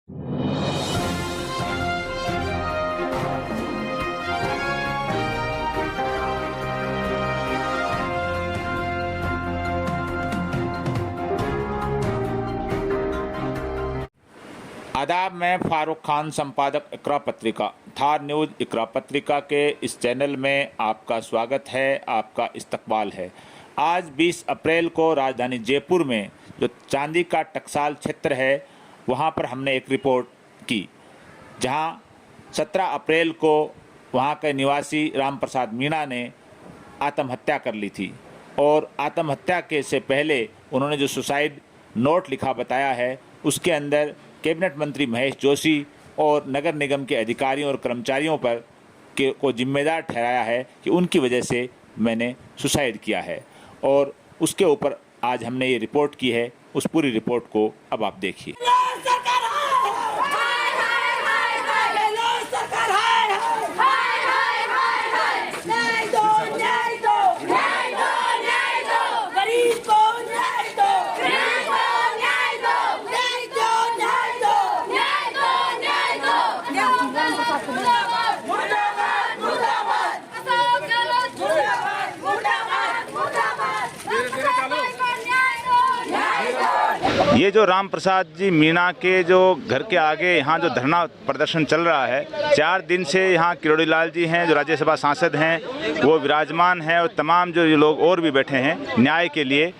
आदाब, मैं फारूक खान, संपादक इकरा पत्रिका। थार न्यूज़ इकरा पत्रिका के इस चैनल में आपका स्वागत है, आपका इस्तकबाल है। आज 20 अप्रैल को राजधानी जयपुर में जो चांदी का टकसाल क्षेत्र है वहां पर हमने एक रिपोर्ट की, जहां 17 अप्रैल को वहां के निवासी राम प्रसाद मीणा ने आत्महत्या कर ली थी और आत्महत्या के से पहले उन्होंने जो सुसाइड नोट लिखा बताया है उसके अंदर कैबिनेट मंत्री महेश जोशी और नगर निगम के अधिकारियों और कर्मचारियों पर को जिम्मेदार ठहराया है कि उनकी वजह से मैंने सुसाइड किया है। और उसके ऊपर आज हमने ये रिपोर्ट की है। उस पूरी रिपोर्ट को अब आप देखिए। ये जो राम प्रसाद जी मीणा के जो घर के आगे यहाँ जो धरना प्रदर्शन चल रहा है, 4 दिन से यहाँ किरोड़ी लाल जी हैं जो राज्यसभा सांसद हैं, वो विराजमान हैं और तमाम जो लोग और भी बैठे हैं न्याय के लिए।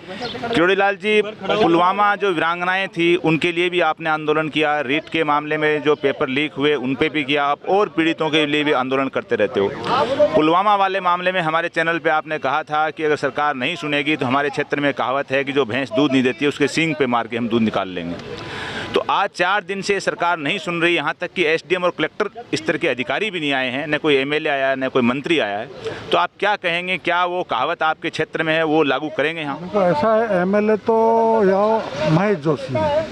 किरोड़ी लाल जी, पुलवामा जो वीरांगनाएं थी उनके लिए भी आपने आंदोलन किया, रीट के मामले में जो पेपर लीक हुए उन पर भी किया, आप और पीड़ितों के लिए भी आंदोलन करते रहते हो। पुलवामा वाले मामले में हमारे चैनल पर आपने कहा था कि अगर सरकार नहीं सुनेगी तो हमारे क्षेत्र में कहावत है कि जो भैंस दूध नहीं देती उसके सींग पे मार के हम दूध निकाल लेंगे। तो आज 4 दिन से सरकार नहीं सुन रही, यहाँ तक कि एसडीएम और कलेक्टर स्तर के अधिकारी भी नहीं आए हैं, न कोई एमएलए आया है, न कोई मंत्री आया है। तो आप क्या कहेंगे, क्या वो कहावत आपके क्षेत्र में है वो लागू करेंगे यहाँ? तो ऐसा है, एमएलए तो यहाँ महेश जोशी है,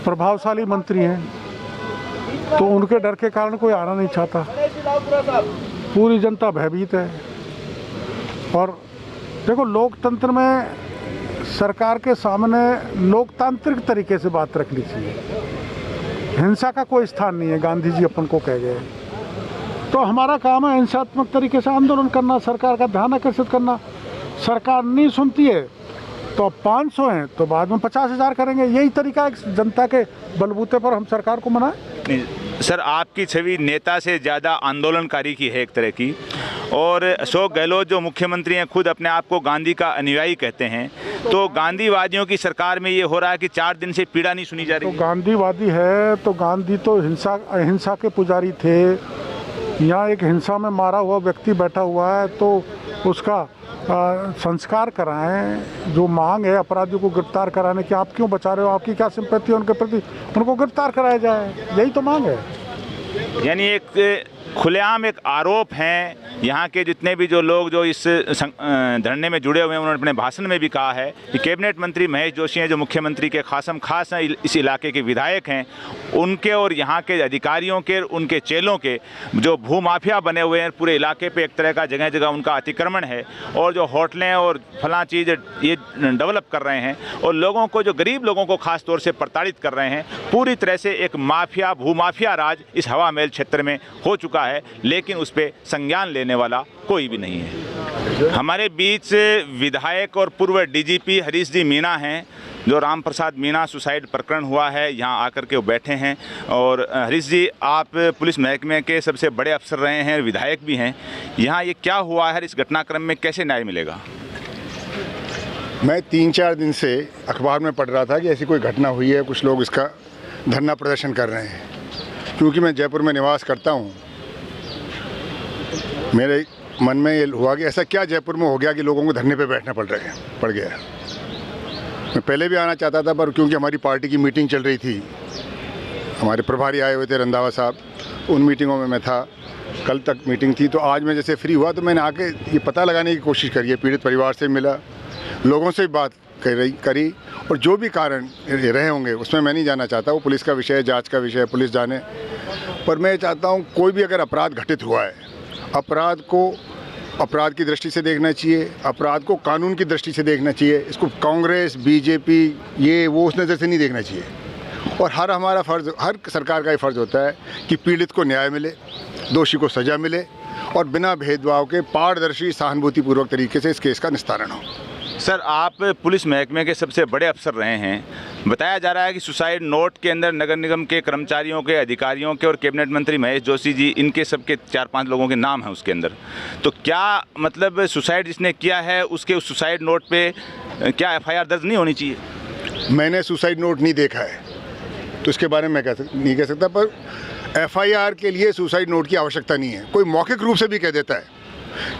प्रभावशाली मंत्री हैं, तो उनके डर के कारण कोई आना नहीं चाहता। पूरी जनता भयभीत है। और देखो, लोकतंत्र में सरकार के सामने लोकतांत्रिक तरीके से बात रखनी चाहिए। हिंसा का कोई स्थान नहीं है, गांधी जी अपन को कह गए। तो हमारा काम है हिंसात्मक तरीके से आंदोलन करना, सरकार का ध्यान आकर्षित करना। सरकार नहीं सुनती है तो 500 हैं तो बाद में 50,000 करेंगे। यही तरीका है जनता के बलबूते पर हम सरकार को मनाएं। सर, आपकी छवि नेता से ज़्यादा आंदोलनकारी की है एक तरह की, और अशोक गहलोत जो मुख्यमंत्री हैं खुद अपने आप को गांधी का अनुयायी कहते हैं। तो गांधीवादियों की सरकार में ये हो रहा है कि 4 दिन से पीड़ा नहीं सुनी जा रही। तो गांधीवादी है तो गांधी तो अहिंसा के पुजारी थे। यहाँ एक हिंसा में मारा हुआ व्यक्ति बैठा हुआ है तो उसका संस्कार कराएं। जो मांग है अपराधियों को गिरफ्तार कराने की, आप क्यों बचा रहे हो, आपकी क्या सिंपैथी है उनके प्रति, उनको गिरफ्तार कराया जाए, यही तो मांग है। यानी एक खुलेआम एक आरोप है। यहाँ के जितने भी जो लोग जो इस धरने में जुड़े हुए हैं उन्होंने अपने भाषण में भी कहा है कि कैबिनेट मंत्री महेश जोशी हैं जो मुख्यमंत्री के खासम खास हैं, इस इलाके के विधायक हैं, उनके और यहाँ के अधिकारियों के, उनके चेलों के जो भूमाफिया बने हुए हैं पूरे इलाके पे, एक तरह का जगह जगह उनका अतिक्रमण है और जो होटलें और फलां चीज़ ये डेवलप कर रहे हैं और लोगों को, जो गरीब लोगों को खास तौर से प्रताड़ित कर रहे हैं। पूरी तरह से एक माफिया, भूमाफिया राज इस हवा महल क्षेत्र में हो चुका है, लेकिन उस पर संज्ञान लेने वाला कोई भी नहीं है। हमारे बीच विधायक और पूर्व डीजीपी हरीश जी मीणा हैं, जो राम प्रसाद मीणा सुसाइड प्रकरण हुआ है यहाँ आकर के वो बैठे हैं। और हरीश जी, आप पुलिस महकमे के सबसे बड़े अफसर रहे हैं, विधायक भी हैं, यहाँ ये क्या हुआ है, इस घटनाक्रम में कैसे न्याय मिलेगा? मैं 3-4 दिन से अखबार में पढ़ रहा था कि ऐसी कोई घटना हुई है, कुछ लोग इसका धरना प्रदर्शन कर रहे हैं। क्योंकि मैं जयपुर में निवास करता हूँ, मेरे मन में ये हुआ कि ऐसा क्या जयपुर में हो गया कि लोगों को धरने पे बैठना पड़ गया। मैं पहले भी आना चाहता था, पर क्योंकि हमारी पार्टी की मीटिंग चल रही थी, हमारे प्रभारी आए हुए थे रंधावा साहब, उन मीटिंगों में मैं था। कल तक मीटिंग थी, तो आज मैं जैसे फ्री हुआ तो मैंने आके ये पता लगाने की कोशिश करी है। पीड़ित परिवार से मिला, लोगों से बात करी, और जो भी कारण रहे होंगे उसमें मैं नहीं जाना चाहता। वो पुलिस का विषय है, जाँच का विषय है, पुलिस जाने। पर मैं चाहता हूँ कोई भी अगर अपराध घटित हुआ है, अपराध को अपराध की दृष्टि से देखना चाहिए, अपराध को कानून की दृष्टि से देखना चाहिए। इसको कांग्रेस, बीजेपी, ये वो उस नज़र से नहीं देखना चाहिए। और हमारा फ़र्ज़, हर सरकार का ये फ़र्ज़ होता है कि पीड़ित को न्याय मिले, दोषी को सज़ा मिले और बिना भेदभाव के पारदर्शी सहानुभूतिपूर्वक तरीके से इस केस का निस्तारण हो। सर, आप पुलिस महकमे के सबसे बड़े अफसर रहे हैं। बताया जा रहा है कि सुसाइड नोट के अंदर नगर निगम के कर्मचारियों के, अधिकारियों के और कैबिनेट मंत्री महेश जोशी जी, इनके सबके 4-5 लोगों के नाम हैं उसके अंदर। तो क्या मतलब सुसाइड जिसने किया है उसके उस सुसाइड नोट पे क्या FIR दर्ज नहीं होनी चाहिए? मैंने सुसाइड नोट नहीं देखा है तो इसके बारे में नहीं कह सकता, पर FIR के लिए सुसाइड नोट की आवश्यकता नहीं है। कोई मौखिक रूप से भी कह देता है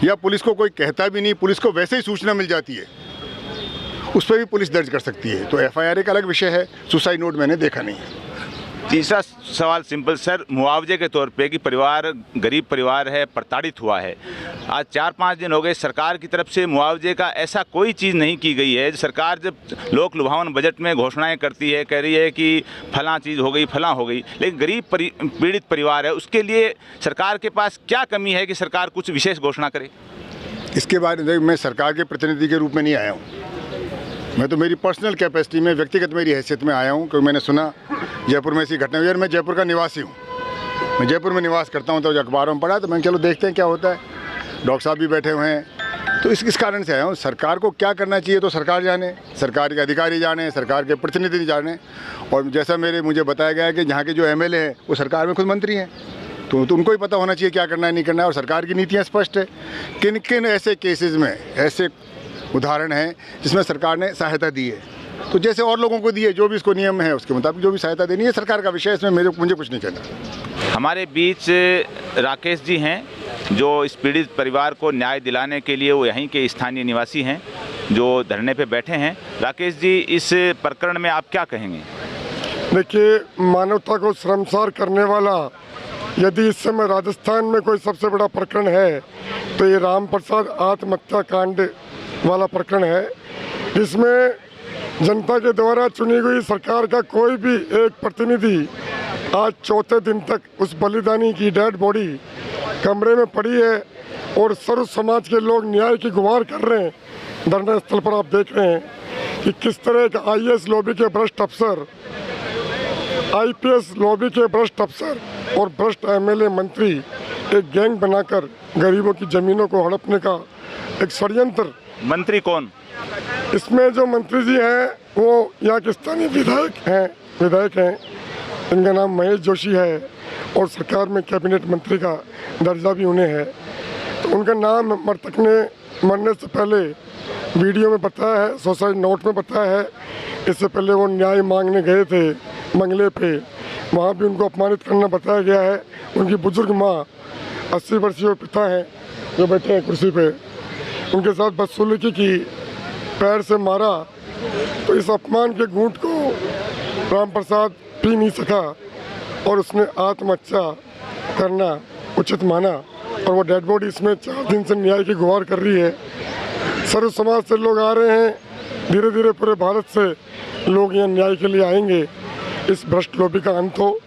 या पुलिस को कोई कहता भी नहीं, पुलिस को वैसे ही सूचना मिल जाती है, उस पर भी पुलिस दर्ज कर सकती है। तो FIR एक अलग विषय है, सुसाइड नोट मैंने देखा नहीं है। तीसरा सवाल सिंपल सर, मुआवजे के तौर पे कि परिवार गरीब परिवार है, प्रताड़ित हुआ है। आज 4-5 दिन हो गए, सरकार की तरफ से मुआवजे का ऐसा कोई चीज़ नहीं की गई है। सरकार जब लोक लुभावन बजट में घोषणाएं करती है, कह रही है कि फलां चीज़ हो गई, फलां हो गई, लेकिन गरीब पीड़ित परिवार है, उसके लिए सरकार के पास क्या कमी है कि सरकार कुछ विशेष घोषणा करे? इसके बारे में मैं सरकार के प्रतिनिधि के रूप में नहीं आया हूँ। मैं तो मेरी पर्सनल कैपेसिटी में, व्यक्तिगत मेरी हैसियत में आया हूँ, क्योंकि मैंने सुना जयपुर में ऐसी घटना हुई और मैं जयपुर का निवासी हूँ। मैं जयपुर में निवास करता हूँ, तो अखबारों में पढ़ा तो मैंने चलो देखते हैं क्या होता है। डॉक्टर साहब भी बैठे हुए हैं, तो इस कारण से आया हूँ। सरकार को क्या करना चाहिए तो सरकार जाने, सरकार के अधिकारी जाने, सरकार के प्रतिनिधि जाने। और जैसा मुझे बताया गया है कि यहाँ के जो MLA हैं वो सरकार में खुद मंत्री हैं, तो उनको ही पता होना चाहिए क्या करना है नहीं करना है। और सरकार की नीतियाँ स्पष्ट है। किन किन ऐसे केसेस में ऐसे उदाहरण हैं जिसमें सरकार ने सहायता दी है, तो जैसे और लोगों को दी है, जो भी इसको नियम है उसके मुताबिक जो भी सहायता देनी है सरकार का विषय, इसमें मुझे कुछ नहीं कहना। हमारे बीच राकेश जी हैं, जो इस पीड़ित परिवार को न्याय दिलाने के लिए वो यहीं के स्थानीय निवासी हैं, जो धरने पे बैठे हैं। राकेश जी, इस प्रकरण में आप क्या कहेंगे? देखिए, मानवता को शर्मसार करने वाला यदि इस समय राजस्थान में कोई सबसे बड़ा प्रकरण है तो ये राम प्रसाद आत्महत्या कांड वाला प्रकरण है, जिसमें जनता के द्वारा चुनी हुई सरकार का कोई भी एक प्रतिनिधि आज चौथे दिन तक उस बलिदानी की डेड बॉडी कमरे में पड़ी है और सर्व समाज के लोग न्याय की गुहार कर रहे हैं। धरना स्थल पर आप देख रहे हैं कि किस तरह का IAS लॉबी के भ्रष्ट अफसर, IPS लॉबी के भ्रष्ट अफसर और भ्रष्ट MLA मंत्री एक गैंग बनाकर गरीबों की ज़मीनों को हड़पने का एक षड्यंत्र। मंत्री कौन? इसमें जो मंत्री जी हैं वो यहाँ के स्थानीय विधायक हैं। इनका नाम महेश जोशी है और सरकार में कैबिनेट मंत्री का दर्जा भी उन्हें है। तो उनका नाम मृतक ने मरने से पहले वीडियो में बताया है, सुसाइड नोट में बताया है। इससे पहले वो न्याय मांगने गए थे बंगले पे, वहाँ भी उनको अपमानित करना बताया गया है। उनकी बुजुर्ग माँ 80 वर्षीय पिता हैं जो बैठे हैं कुर्सी पे, उनके साथ बदसलूकी की, पैर से मारा। तो इस अपमान के घूंट को राम प्रसाद पी नहीं सका और उसने आत्महत्या करना उचित माना और वो डेड बॉडी इसमें 4 दिन से न्याय की गुहार कर रही है। सर्व समाज से लोग आ रहे हैं, धीरे धीरे पूरे भारत से लोग यहाँ न्याय के लिए आएंगे। इस भ्रष्ट लॉबी का अंत हो,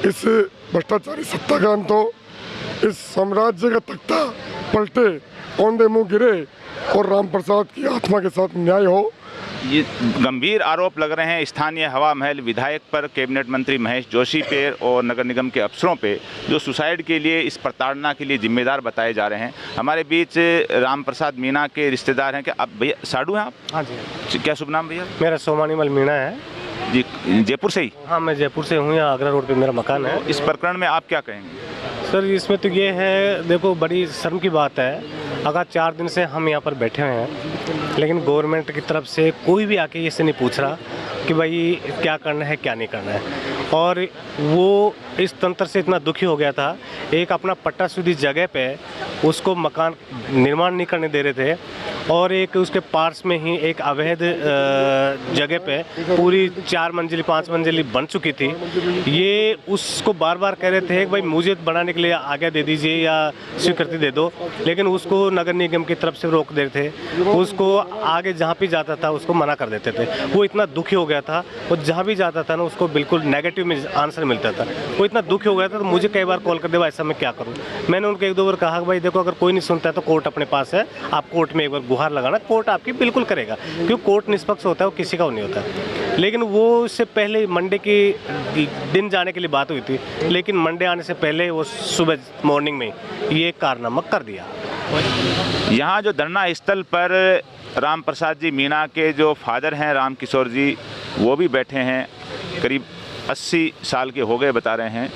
इस भ्रष्टाचारी सत्ता का अंत हो, इस साम्राज्य का तख्ता पलटे, औंधे मुंह गिरे और राम प्रसाद की आत्मा के साथ न्याय हो। ये गंभीर आरोप लग रहे हैं स्थानीय हवा महल विधायक पर, कैबिनेट मंत्री महेश जोशी पे और नगर निगम के अफसरों पे, जो सुसाइड के लिए, इस प्रताड़ना के लिए जिम्मेदार बताए जा रहे हैं। हमारे बीच राम प्रसाद मीणा के रिश्तेदार हैं। क्या आप भैया साडू हैं आप? हाँ जी। क्या शुभ नाम भैया? मेरा सोमानीमल मीणा है जी। जयपुर से ही? हाँ, मैं जयपुर से हूँ, यहाँ आगरा रोड पे मेरा मकान है। इस प्रकरण में आप क्या कहेंगे? सर, इसमें तो ये है, देखो बड़ी शर्म की बात है, अगर 4 दिन से हम यहाँ पर बैठे हुए हैं लेकिन गवर्नमेंट की तरफ से कोई भी आके इससे नहीं पूछ रहा कि भाई क्या करना है क्या नहीं करना है। और वो इस तंत्र से इतना दुखी हो गया था, एक अपना पट्टा शुद्धि जगह पे उसको मकान निर्माण नहीं करने दे रहे थे और एक उसके पास में ही एक अवैध जगह पे पूरी 4 मंजिली 5 मंजिली बन चुकी थी। ये उसको बार बार कह रहे थे कि भाई मुझे बनाने के लिए आज्ञा दे दीजिए या स्वीकृति दे दो, लेकिन उसको नगर निगम की तरफ से रोक देते थे। उसको आगे जहाँ भी जाता था उसको मना कर देते थे। वो इतना दुखी हो गया था और जहाँ भी जाता था ना उसको बिल्कुल नेगेटिव में आंसर मिलता था। वो इतना दुखी हो गया था तो मुझे कई बार कॉल कर दे, ऐसा मैं क्या करूँ। मैंने उनको 1-2 बार कहा भाई देखो, अगर कोई नहीं सुनता है तो कोर्ट अपने पास है, आप कोर्ट में एक बार गुहार लगाना कोर्ट आपकी बिल्कुल करेगा, क्योंकि कोर्ट निष्पक्ष होता है, वो किसी का नहीं होता। लेकिन वो इससे पहले मंडे की दिन जाने के लिए बात हुई थी, लेकिन मंडे आने से पहले वो सुबह मॉर्निंग में ये कारनामा कर दिया। यहाँ जो धरना स्थल पर राम प्रसाद जी मीणा के जो फादर हैं राम किशोर जी, वो भी बैठे हैं। करीब 80 साल के हो गए बता रहे हैं,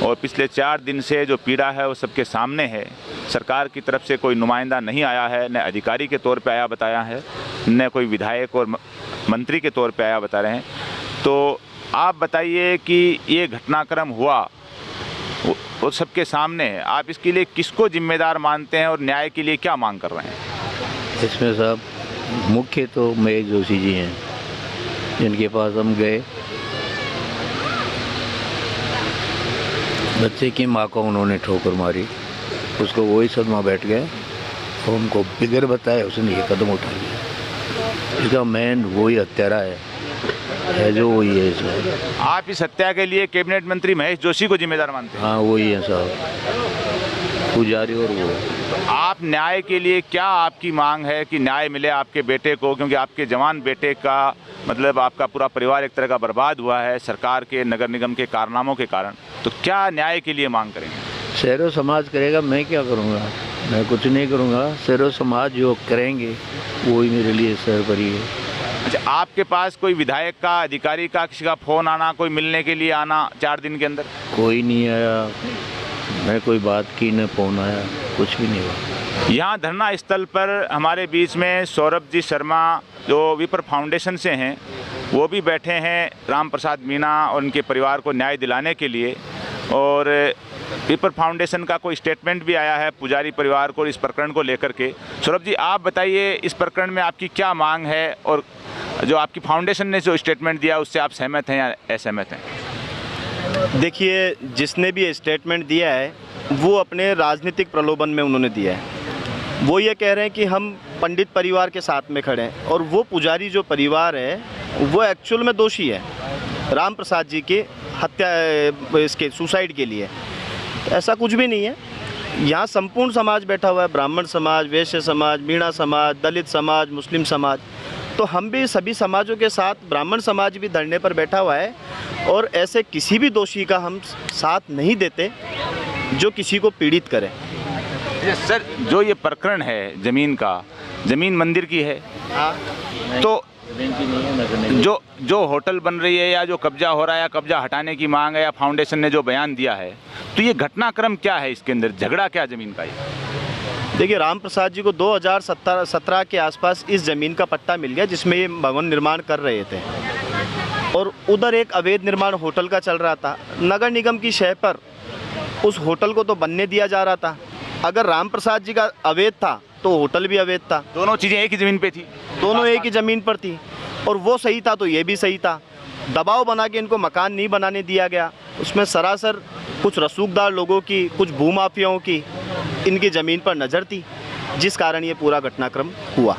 और पिछले 4 दिन से जो पीड़ा है वो सबके सामने है। सरकार की तरफ से कोई नुमाइंदा नहीं आया है, न अधिकारी के तौर पे आया बताया है, न कोई विधायक और मंत्री के तौर पे आया बता रहे हैं। तो आप बताइए कि ये घटनाक्रम हुआ वो सबके सामने है, आप इसके लिए किसको जिम्मेदार मानते हैं और न्याय के लिए क्या मांग कर रहे हैं? इसमें साहब मुख्य तो महेश जोशी जी हैं, जिनके पास हम गए। बच्चे की माँ को उन्होंने ठोकर मारी, उसको वही सदमा बैठ गया और उनको बिगड़ बताया, उसने ये कदम उठा लिया। इसका मेन वही हत्यारा है जो वही है इसमें। आप इस हत्या के लिए कैबिनेट मंत्री महेश जोशी को जिम्मेदार मानते हैं? हाँ वही है साहब, पुजारी और वो। आप न्याय के लिए क्या आपकी मांग है कि न्याय मिले आपके बेटे को, क्योंकि आपके जवान बेटे का मतलब आपका पूरा परिवार एक तरह का बर्बाद हुआ है सरकार के नगर निगम के कारनामों के कारण, तो क्या न्याय के लिए मांग करेंगे? शहरों समाज करेगा, मैं क्या करूँगा? मैं कुछ नहीं करूँगा। शहरों समाज जो करेंगे वही मेरे लिए सर्वोपरि है। अच्छा, आपके पास कोई विधायक का, अधिकारी का, किसी का फ़ोन आना, कोई मिलने के लिए आना 4 दिन के अंदर? कोई नहीं आया, मैं कोई बात की न फ़ोन आया, कुछ भी नहीं हुआ। यहाँ धरना स्थल पर हमारे बीच में सौरभ जी शर्मा जो विप्र फाउंडेशन से हैं, वो भी बैठे हैं राम प्रसाद मीणा और उनके परिवार को न्याय दिलाने के लिए। और विप्र फाउंडेशन का कोई स्टेटमेंट भी आया है पुजारी परिवार को इस प्रकरण को लेकर के। सौरभ जी, आप बताइए इस प्रकरण में आपकी क्या मांग है, और जो आपकी फाउंडेशन ने जो स्टेटमेंट दिया उससे आप सहमत हैं या असहमत हैं? देखिए, जिसने भी स्टेटमेंट दिया है वो अपने राजनीतिक प्रलोभन में उन्होंने दिया है। वो ये कह रहे हैं कि हम पंडित परिवार के साथ में खड़े हैं, और वो पुजारी जो परिवार है वो एक्चुअल में दोषी है राम प्रसाद जी के हत्या, इसके सुसाइड के लिए। ऐसा कुछ भी नहीं है। यहाँ संपूर्ण समाज बैठा हुआ है, ब्राह्मण समाज, वैश्य समाज, मीणा समाज, दलित समाज, मुस्लिम समाज। तो हम भी सभी समाजों के साथ, ब्राह्मण समाज भी धरने पर बैठा हुआ है, और ऐसे किसी भी दोषी का हम साथ नहीं देते जो किसी को पीड़ित करे। सर, जो ये प्रकरण है ज़मीन का, ज़मीन मंदिर की है, तो जो होटल बन रही है या जो कब्जा हो रहा है या कब्जा हटाने की मांग है या फाउंडेशन ने जो बयान दिया है, तो ये घटनाक्रम क्या है? इसके अंदर झगड़ा क्या ज़मीन का है? देखिए, राम प्रसाद जी को 2017 के आसपास इस ज़मीन का पट्टा मिल गया जिसमें ये भवन निर्माण कर रहे थे, और उधर एक अवैध निर्माण होटल का चल रहा था। नगर निगम की शह पर उस होटल को तो बनने दिया जा रहा था। अगर राम प्रसाद जी का अवैध था तो होटल भी अवैध था। दोनों चीज़ें एक ही ज़मीन पे थी, दोनों एक ही ज़मीन पर थी, और वो सही था तो ये भी सही था। दबाव बना के इनको मकान नहीं बनाने दिया गया। उसमें सरासर कुछ रसूखदार लोगों की, कुछ भूमाफियाओं की इनकी ज़मीन पर नज़र थी, जिस कारण ये पूरा घटनाक्रम हुआ।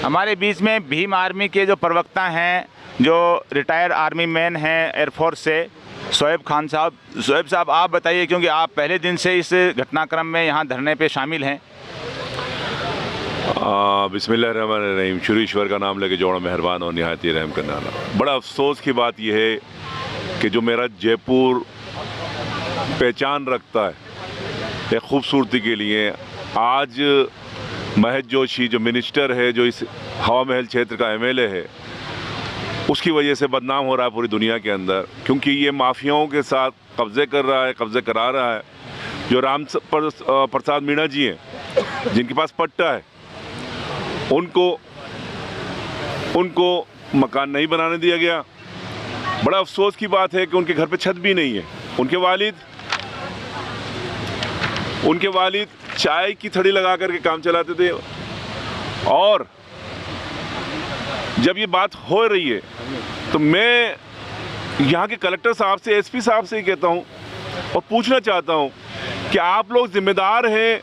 हमारे बीच में भीम आर्मी के जो प्रवक्ता हैं, जो रिटायर आर्मी मैन हैं एयरफोर्स से, शोएब खान साहब। शोएब साहब, आप बताइए, क्योंकि आप पहले दिन से इस घटनाक्रम में यहाँ धरने पे शामिल हैं। बिस्मिल्लाहिर्रहमानिर्रहीम। शुरू ईश्वर का नाम लेके जोड़ा मेहरबान और निहायत ही रहम करने वाला। बड़ा अफसोस की बात यह है कि जो मेरा जयपुर पहचान रखता है एक खूबसूरती के लिए, आज महेश जोशी जो मिनिस्टर है, जो इस हवा महल क्षेत्र का MLA है, उसकी वजह से बदनाम हो रहा है पूरी दुनिया के अंदर, क्योंकि ये माफियाओं के साथ कब्ज़े कर रहा है, कब्ज़े करा रहा है। जो राम प्रसाद मीणा जी हैं, जिनके पास पट्टा है, उनको मकान नहीं बनाने दिया गया। बड़ा अफसोस की बात है कि उनके घर पे छत भी नहीं है। उनके वालिद चाय की थड़ी लगा करके काम चलाते थे, और जब ये बात हो रही है तो मैं यहाँ के कलेक्टर साहब से, SP साहब से ही कहता हूँ और पूछना चाहता हूँ कि आप लोग जिम्मेदार हैं,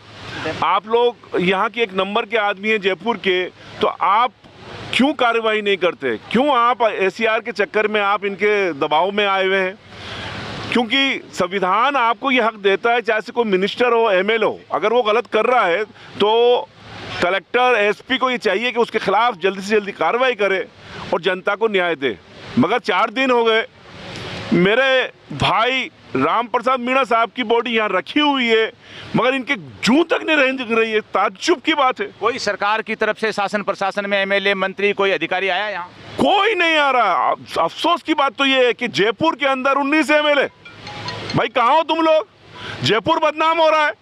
आप लोग यहाँ के एक नंबर के आदमी हैं जयपुर के, तो आप क्यों कार्रवाई नहीं करते? क्यों आप SCR के चक्कर में आप इनके दबाव में आए हुए हैं? क्योंकि संविधान आपको ये हक देता है, चाहे से कोई मिनिस्टर हो, MLA हो, अगर वो गलत कर रहा है तो कलेक्टर एसपी को ये चाहिए कि उसके खिलाफ जल्दी से जल्दी कार्रवाई करे और जनता को न्याय दे। मगर 4 दिन हो गए, मेरे भाई राम प्रसाद मीणा साहब की बॉडी यहाँ रखी हुई है, मगर इनके जूं तक नहीं रही है। ताज्जुब की बात है। कोई सरकार की तरफ से शासन प्रशासन में एमएलए मंत्री कोई अधिकारी आया यहाँ? कोई नहीं आ रहा। अफसोस की बात तो ये है कि जयपुर के अंदर 19 एमएलए, भाई कहाँ हो तुम लोग? जयपुर बदनाम हो रहा है,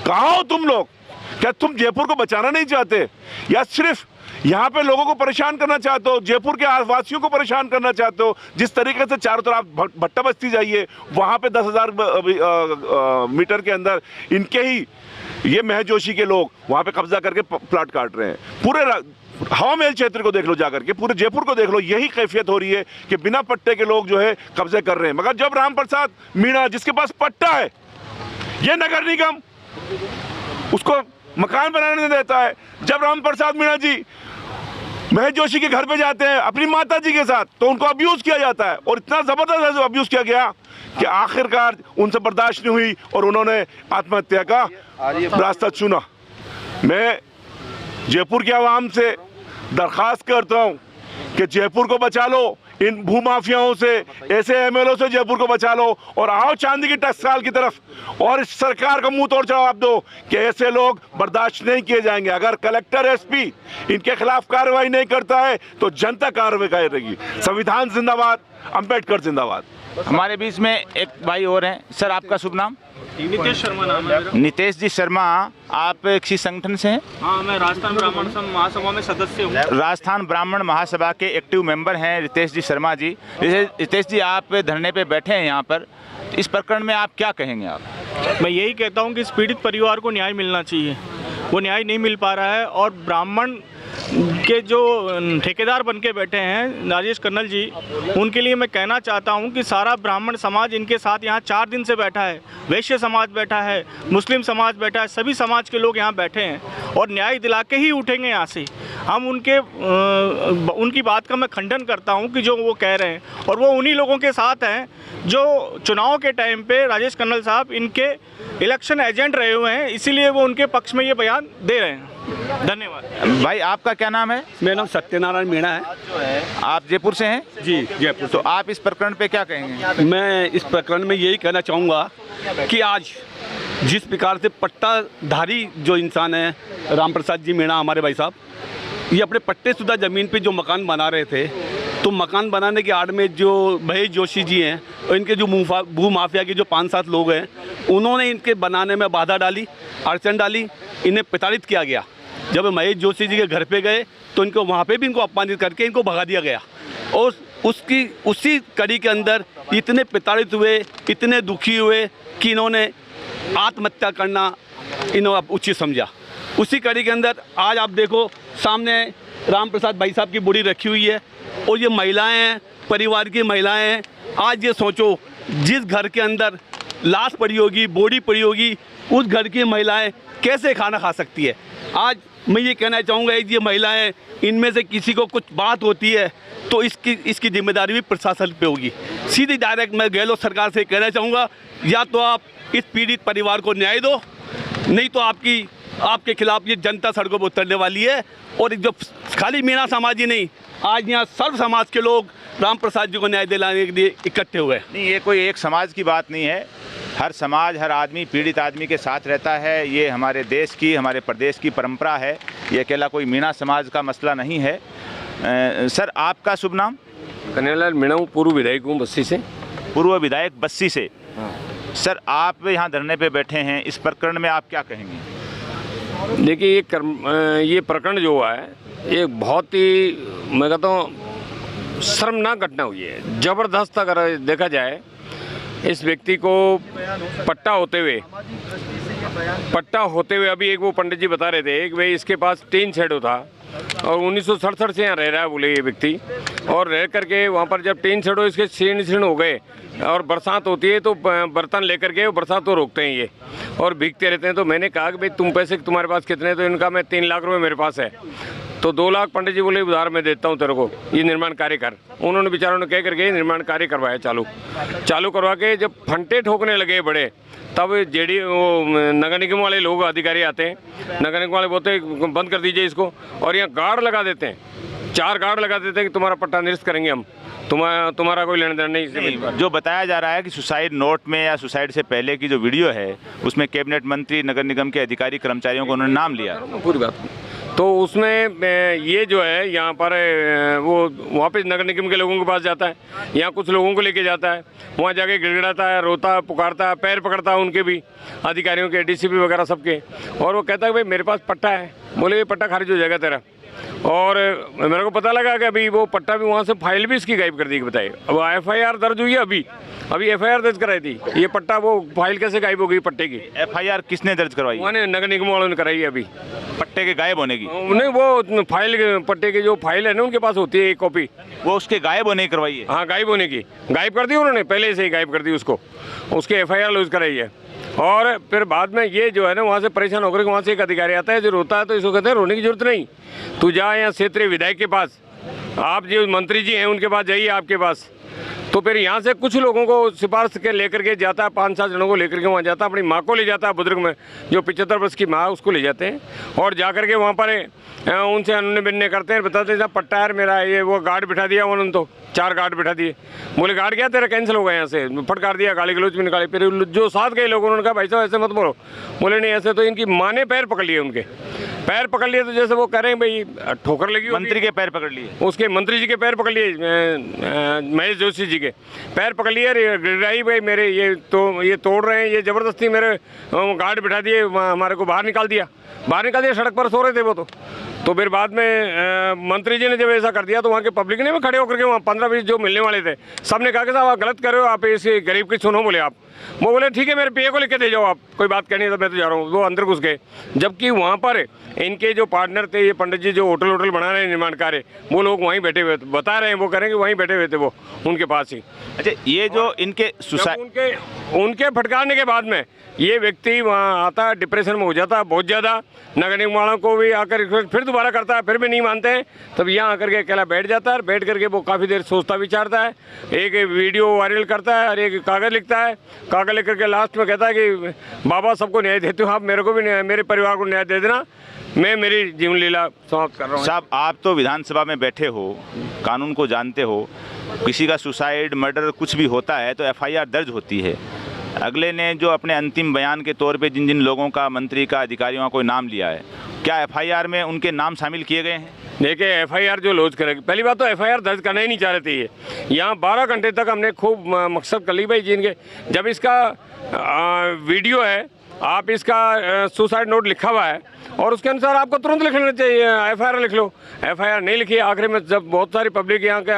कहाँ हो तुम लोग? क्या तुम जयपुर को बचाना नहीं चाहते, या सिर्फ यहाँ पे लोगों को परेशान करना चाहते हो, जयपुर के आवासियों को परेशान करना चाहते हो? जिस तरीके से चारों तरफ भट्टा बस्ती जाइए, वहाँ पे 10,000 मीटर के अंदर इनके ही ये महज जोशी के लोग वहाँ पे कब्जा करके प्लाट काट रहे हैं। पूरे हवा महल क्षेत्र को देख लो जाकर के, पूरे जयपुर को देख लो, यही कैफियत हो रही है कि बिना पट्टे के लोग जो है कब्जे कर रहे हैं। मगर जब राम प्रसाद मीणा जिसके पास पट्टा है, ये नगर निगम उसको मकान बनाने नहीं देता है। जब राम प्रसाद मीणा जी महज जोशी के घर पे जाते हैं अपनी माता जी के साथ, तो उनको अब्यूज़ किया जाता है, और इतना ज़बरदस्त अब्यूज़ किया गया कि आखिरकार उनसे बर्दाश्त नहीं हुई और उन्होंने आत्महत्या का रास्ता चुना। मैं जयपुर के आवाम से दरख्वास्त करता हूँ कि जयपुर को बचा लो इन भूमाफियाओं से, ऐसे एमएलओ से जयपुर को बचा लो, और आओ चांदी की टकसाल की तरफ, और इस सरकार का मुंह तोड़ जवाब दो कि ऐसे लोग बर्दाश्त नहीं किए जाएंगे। अगर कलेक्टर एसपी इनके खिलाफ कार्रवाई नहीं करता है तो जनता कार्रवाई करेगी। संविधान जिंदाबाद, अंबेडकर जिंदाबाद। हमारे बीच में एक भाई और हैं। सर, आपका शुभ नाम? नितेश शर्मा नाम है मेरा। नितेश जी शर्मा, आप किसी संगठन से हैं? हाँ, मैं राजस्थान ब्राह्मण महासभा में सदस्य हूँ। राजस्थान ब्राह्मण महासभा के एक्टिव मेंबर हैं रितेश जी शर्मा जी। रितेश जी, आप धरने पे बैठे हैं यहाँ पर, इस प्रकरण में आप क्या कहेंगे? आप? मैं यही कहता हूँ कि इस पीड़ित परिवार को न्याय मिलना चाहिए, वो न्याय नहीं मिल पा रहा है। और ब्राह्मण के जो ठेकेदार बन के बैठे हैं राजेश कन्नल जी, उनके लिए मैं कहना चाहता हूं कि सारा ब्राह्मण समाज इनके साथ यहाँ 4 दिन से बैठा है। वैश्य समाज बैठा है, मुस्लिम समाज बैठा है, सभी समाज के लोग यहाँ बैठे हैं और न्याय दिला के ही उठेंगे यहाँ से। हम उनकी बात का मैं खंडन करता हूँ कि जो वो कह रहे हैं, और वो उन्हीं लोगों के साथ हैं जो चुनाव के टाइम पे राजेश कन्नल साहब इनके इलेक्शन एजेंट रहे हुए हैं, इसीलिए वो उनके पक्ष में ये बयान दे रहे हैं। धन्यवाद। भाई, आपका क्या नाम है? मेरा नाम सत्यनारायण मीणा है। आप जयपुर से हैं? जी, जयपुर। तो आप इस प्रकरण पे क्या कहेंगे? मैं इस प्रकरण में यही कहना चाहूँगा कि आज जिस प्रकार से पट्टाधारी जो इंसान है राम प्रसाद जी मीणा, हमारे भाई साहब, ये अपने पट्टेशुदा ज़मीन पे जो मकान बना रहे थे, तो मकान बनाने के आड़ में जो महेश जोशी जी हैं और इनके जो भू माफिया के जो 5-7 लोग हैं, उन्होंने इनके बनाने में बाधा डाली, अड़चन डाली, इन्हें प्रताड़ित किया गया। जब महेश जोशी जी के घर पे गए तो इनको वहाँ पे भी इनको अपमानित करके इनको भगा दिया गया, और उसी कड़ी के अंदर इतने प्रताड़ित हुए, इतने दुखी हुए कि इन्होंने आत्महत्या करना इन्होंने उचित समझा। उसी कड़ी के अंदर आज आप देखो सामने राम प्रसाद भाई साहब की बॉडी रखी हुई है, और ये महिलाएं हैं, परिवार की महिलाएं हैं। आज ये सोचो, जिस घर के अंदर लाश पड़ी होगी, बॉडी पड़ी होगी, उस घर की महिलाएं कैसे खाना खा सकती है। आज मैं ये कहना चाहूँगा, ये महिलाएं, इनमें से किसी को कुछ बात होती है तो इसकी जिम्मेदारी भी प्रशासन पे होगी। सीधी डायरेक्ट मैं गहलोत सरकार से कहना चाहूँगा, या तो आप इस पीड़ित परिवार को न्याय दो, नहीं तो आपके खिलाफ ये जनता सड़कों पर उतरने वाली है। और जो खाली मीणा समाज ही नहीं, आज यहाँ सर्व समाज के लोग राम प्रसाद जी को न्याय दिलाने के लिए इकट्ठे हुए हैं। नहीं, ये कोई एक समाज की बात नहीं है। हर समाज, हर आदमी पीड़ित आदमी के साथ रहता है। ये हमारे देश की, हमारे प्रदेश की परंपरा है। ये अकेला कोई मीणा समाज का मसला नहीं है। सर, आपका शुभ नाम? कन्हैयालाल मीणा हूँ, पूर्व विधायक हूँ बस्सी से। पूर्व विधायक बस्सी से। हाँ। सर, आप यहाँ धरने पे बैठे हैं, इस प्रकरण में आप क्या कहेंगे? देखिए, ये प्रकरण जो हुआ है, ये बहुत ही, मैं कहता हूँ, शर्मनाक घटना हुई है। ज़बरदस्त अगर देखा जाए, इस व्यक्ति को पट्टा होते हुए अभी एक वो पंडित जी बता रहे थे कि भाई इसके पास 3 शेडो था, और 1967 से यहाँ रह रहा है बोले ये व्यक्ति, और रह करके वहाँ पर जब 3 शेडो इसके क्षीण हो गए और बरसात होती है तो बर्तन लेकर के बरसात को रोकते हैं ये, और भीगते रहते हैं। तो मैंने कहा कि भाई तुम पैसे तुम्हारे पास कितने? तो इनका मैं 3 लाख रुपए मेरे पास है। तो 2 लाख पंडित जी बोले उधार मैं देता हूँ तेरे को, ये निर्माण कार्य कर। उन्होंने बेचारों ने कह करके निर्माण कार्य करवाया चालू करवा के जब फंटे ठोकने लगे बड़े, तब वो नगर निगम वाले लोग अधिकारी आते हैं, नगर निगम वाले बोलते हैं बंद कर दीजिए इसको, और यहाँ गार्ड लगा देते हैं, 4 गार्ड लगा देते हैं कि तुम्हारा पट्टा निरस्त करेंगे हम, तुम्हारा कोई लेन देन नहीं। जो बताया जा रहा है कि सुसाइड नोट में या सुसाइड से पहले की जो वीडियो है उसमें कैबिनेट मंत्री, नगर निगम के अधिकारी, कर्मचारियों को उन्होंने नाम लिया। पूरी बात तो उसमें ये जो है यहाँ पर वो वापस नगर निगम के लोगों के पास जाता है, यहाँ कुछ लोगों को लेके जाता है, वहाँ जाके गिड़गिड़ाता है, रोता है, पुकारता है, पैर पकड़ता है उनके भी, अधिकारियों के, डीसीपी वगैरह सबके, और वो कहता है भाई मेरे पास पट्टा है। बोले ये पट्टा खारिज हो जाएगा तेरा। और मेरे को पता लगा कि अभी वो पट्टा भी वहाँ से फाइल भी इसकी गायब कर दी। बताइए, अब एफआईआर दर्ज हुई है, अभी एफआईआर दर्ज कराई थी, ये पट्टा वो फाइल कैसे गायब हो गई पट्टे की? एफआईआर किसने दर्ज करवाई? उन्होंने नगर निगम वालों ने कराई है अभी, पट्टे के गायब होने की। नहीं, वो फाइल, पट्टे की जो फाइल है ना उनके पास होती है एक कॉपी, वो उसके गायब होने की करवाई है। हाँ, गायब होने की, गायब कर दी उन्होंने, पहले से ही गायब कर दी उसको, उसके एफआईआर लॉन्च कराई है। और फिर बाद में ये जो है ना वहाँ से परेशान होकर वहाँ से एक अधिकारी आता है जो रोता है, तो इसको कहते हैं रोने की जरूरत नहीं, तू जा यहाँ क्षेत्रीय विधायक के पास, आप जो मंत्री जी हैं उनके पास जाइए, आपके पास। तो फिर यहाँ से कुछ लोगों को सिफारिश के लेकर के जाता है, 5-7 जनों को लेकर के वहाँ जाता है, अपनी माँ को ले जाता है, बुजुर्ग में जो 75 वर्ष की माँ उसको ले जाते हैं, और जा करके वहाँ पर उनसे अन्य बिन्ने करते हैं, बताते हैं पट्टा यार मेरा, ये वो गार्ड बिठा दिया उन्होंने, तो 4 गार्ड बिठा दिए। बोले गार्ड क्या तेरा कैंसिल हो गया, यहाँ से फटकार दिया, गाली गलौज भी निकाली। फिर जो साथ गए लोग उन्होंने कहा भाई साहब ऐसे मत बोलो। बोले नहीं ऐसे, तो इनकी माँ ने पैर पकड़ लिए, उनके पैर पकड़ लिए, तो जैसे वो कह रहे हैं भाई ठोकर लगी, मंत्री के पैर पकड़ लिए, उसके मंत्री जी के पैर पकड़ लिए, महेश जोशी जी के पैर पकड़ लिए, गिड़गिड़ाई भाई मेरे ये तोड़ रहे हैं, ये ज़बरदस्ती मेरे गार्ड बिठा दिए, हमारे को बाहर निकाल दिया, सड़क पर सो रहे थे वो तो फिर बाद में मंत्री जी ने जब ऐसा कर दिया तो वहाँ के पब्लिक ने भी खड़े होकर के, वहाँ 15-20 जो मिलने वाले थे, सबने कहा कि साहब आप गलत कर रहे हो, आप इस गरीब की सुनो। बोले आप, वो बोले ठीक है मेरे पीए को लेके दे जाओ, आप कोई बात करनी है तो मैं तो जा रहा हूँ। वो अंदर घुस गए, जबकि वहाँ पर इनके जो पार्टनर थे, ये पंडित जी जो होटल बना रहे हैं निर्माण कार्य, वो लोग वहीं बैठे हुए बता रहे हैं, वो करेंगे वहीं बैठे हुए थे वो उनके पास ही। अच्छा, ये जो इनके उनके फटकारने के बाद में ये व्यक्ति वहाँ आता है, डिप्रेशन में हो जाता है बहुत ज़्यादा, नगर निगम वालों को भी आकर रिक्वेस्ट फिर दोबारा करता है, फिर भी नहीं मानते हैं, तब यहाँ आकर के अकेला बैठ जाता है, बैठ करके वो काफ़ी देर सोचता विचारता है, एक वीडियो वायरल करता है और एक कागज़ लिखता है, कागज़ लिख करके लास्ट में कहता है कि बाबा सबको न्याय देते हो आप, मेरे को भी मेरे परिवार को न्याय दे देना, मैं मेरी जीवन लीला समाप्त कर रहा हूँ। साहब, आप तो विधानसभा में बैठे हो, कानून को जानते हो, किसी का सुसाइड, मर्डर कुछ भी होता है तो एफआईआर दर्ज होती है। अगले ने जो अपने अंतिम बयान के तौर पे जिन जिन लोगों का, मंत्री का, अधिकारियों का कोई नाम लिया है, क्या एफआईआर में उनके नाम शामिल किए गए हैं? देखिए, एफआईआर जो लॉन्च करेगी, पहली बात तो एफआईआर दर्ज करना ही नहीं चाह रहे थे ये, यहाँ 12 घंटे तक हमने खूब मकसद कर ली भाई जी इनके, जब इसका वीडियो है, आप इसका सुसाइड नोट लिखा हुआ है और उसके अनुसार आपको तुरंत लिख लेना चाहिए, एफआईआर लिख लो। एफआईआर नहीं लिखी, आखिर में जब बहुत सारी पब्लिक यहाँ के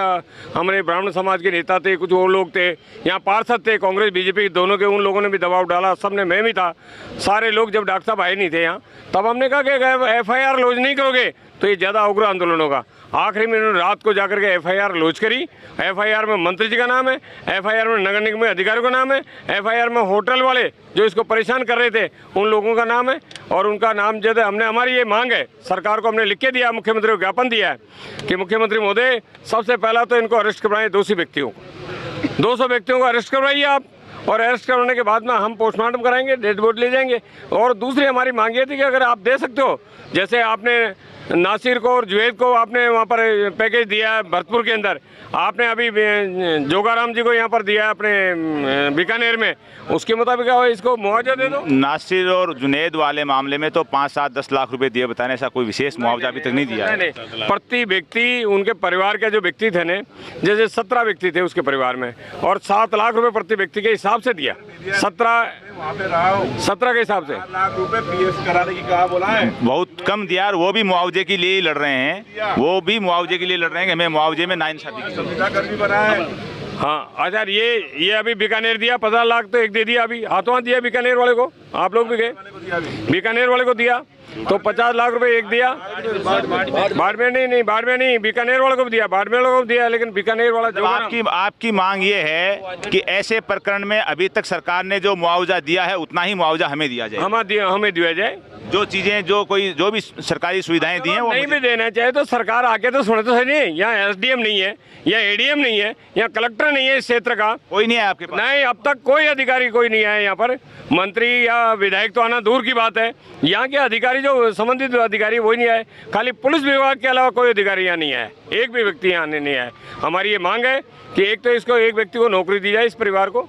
हमारे ब्राह्मण समाज के नेता थे, कुछ और लोग थे, यहाँ पार्षद थे, कांग्रेस बीजेपी दोनों के, उन लोगों ने भी दबाव डाला, सबने, मैं भी था, सारे लोग, जब डॉक्टर साहब आए नहीं थे यहाँ, तब हमने कहा कि एफआईआर लॉन्च नहीं करोगे तो ये ज़्यादा उग्र आंदोलन होगा। आखिरी में इन्होंने रात को जाकर के एफआईआर लॉन्च करी। एफआईआर में मंत्री जी का नाम है, एफआईआर में नगर निगम के अधिकारियों का नाम है, एफआईआर में होटल वाले जो इसको परेशान कर रहे थे उन लोगों का नाम है, और उनका नाम जैसे हमने, हमारी ये मांग है, सरकार को हमने लिख के दिया, मुख्यमंत्री को ज्ञापन दिया है कि मुख्यमंत्री महोदय सबसे पहला तो इनको अरेस्ट करवाएं, 200 व्यक्तियों को, 200 व्यक्तियों को अरेस्ट करवाइए आप, और अरेस्ट करवाने के बाद में हम पोस्टमार्टम कराएंगे, डेड बॉडी ले जाएंगे। और दूसरी हमारी मांग ये थी कि अगर आप दे सकते हो, जैसे आपने नासिर को और जुवेद को आपने वहाँ पर पैकेज दिया है भरतपुर के अंदर, आपने अभी जोगाराम जी को यहाँ पर दिया है अपने बीकानेर में, उसके मुताबिक इसको मुआवजा दे दो। नासिर और जुनेद वाले मामले में तो 5, 7, 10 लाख रुपए दिए, बताने ऐसा कोई विशेष मुआवजा अभी तक नहीं दिया है। प्रति व्यक्ति, उनके परिवार के जो व्यक्ति थे ने, जैसे 17 व्यक्ति थे उसके परिवार में, और 7 लाख रुपए प्रति व्यक्ति के हिसाब से दिया, 17 के हिसाब से लाख रुपए पीएस कराने की कहा बोला है, बहुत कम दिया, और वो भी मुआवजे के लिए ही लड़ रहे हैं, वो भी मुआवजे के लिए लड़ रहे हैं कि हमें मुआवजे में नाइंसाफी की। कर्मी बना है। हाँ, अच्छा, ये अभी बीकानेर दिया 50 लाख, तो एक दे दिया, अभी हाथों हाथ दिया बीकानेर वाले को, आप लोग भी गए, बीकानेर वाले को दिया। तो 50 लाख रुपए एक दिया, बाड़मेर नहीं, बीकानेर वालों को भी दिया, बाड़मेर वालों को भी दिया, लेकिन बीकानेर वाला जो आपकी मांग ये है कि ऐसे प्रकरण में अभी तक सरकार ने जो मुआवजा दिया है उतना ही मुआवजा हमें दिया जाए, हमें दिया जाए। जो चीजें जो भी सरकारी सुविधाएं दी हैं वो नहीं भी देना चाहिए तो सरकार आके तो सुने तो सही। नहीं, यहाँ एसडीएम नहीं है, यहाँ एडीएम नहीं है, यहाँ कलेक्टर नहीं है इस क्षेत्र का, कोई नहीं है आपके पास? नहीं, अब तक कोई अधिकारी कोई नहीं आया यहाँ पर। मंत्री या विधायक तो आना दूर की बात है, यहाँ के अधिकारी जो संबंधित अधिकारी वही नहीं आए। खाली पुलिस विभाग के अलावा कोई अधिकारी यहाँ नहीं आए, एक भी व्यक्ति यहाँ नहीं आए। हमारी ये मांग है कि एक तो इसको एक व्यक्ति को नौकरी दी जाए, इस परिवार को